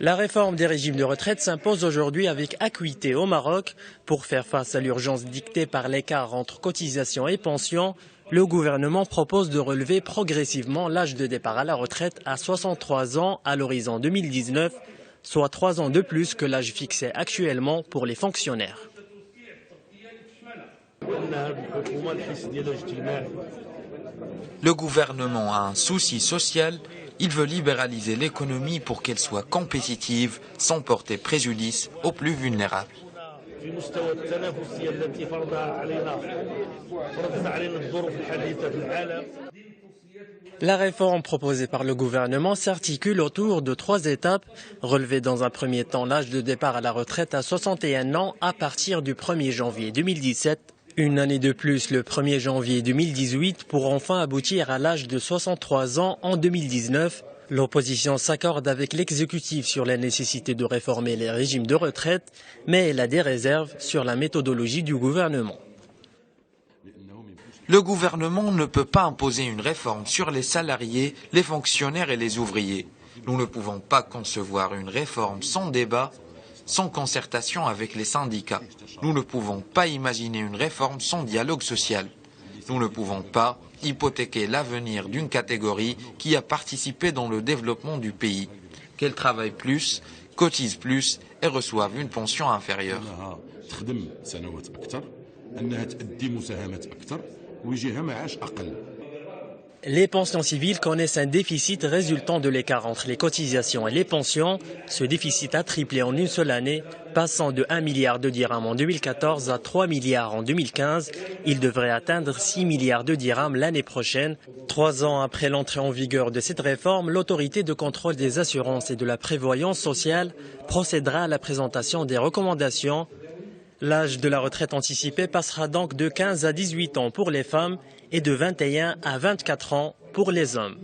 La réforme des régimes de retraite s'impose aujourd'hui avec acuité au Maroc. Pour faire face à l'urgence dictée par l'écart entre cotisations et pensions, le gouvernement propose de relever progressivement l'âge de départ à la retraite à 63 ans à l'horizon 2019, soit 3 ans de plus que l'âge fixé actuellement pour les fonctionnaires. Le gouvernement a un souci social. Il veut libéraliser l'économie pour qu'elle soit compétitive sans porter préjudice aux plus vulnérables. La réforme proposée par le gouvernement s'articule autour de 3 étapes. Relever dans un premier temps l'âge de départ à la retraite à 61 ans à partir du 1er janvier 2017. Une année de plus le 1er janvier 2018 pour enfin aboutir à l'âge de 63 ans en 2019. L'opposition s'accorde avec l'exécutif sur la nécessité de réformer les régimes de retraite, mais elle a des réserves sur la méthodologie du gouvernement. Le gouvernement ne peut pas imposer une réforme sur les salariés, les fonctionnaires et les ouvriers. Nous ne pouvons pas concevoir une réforme sans débat, sans concertation avec les syndicats. Nous ne pouvons pas imaginer une réforme sans dialogue social. Nous ne pouvons pas hypothéquer l'avenir d'une catégorie qui a participé dans le développement du pays, qu'elle travaille plus, cotise plus et reçoive une pension inférieure. Les pensions civiles connaissent un déficit résultant de l'écart entre les cotisations et les pensions. Ce déficit a triplé en une seule année, passant de 1 milliard de dirhams en 2014 à 3 milliards en 2015. Il devrait atteindre 6 milliards de dirhams l'année prochaine. 3 ans après l'entrée en vigueur de cette réforme, l'autorité de contrôle des assurances et de la prévoyance sociale procédera à la présentation des recommandations. L'âge de la retraite anticipée passera donc de 15 à 18 ans pour les femmes et de 21 à 24 ans pour les hommes.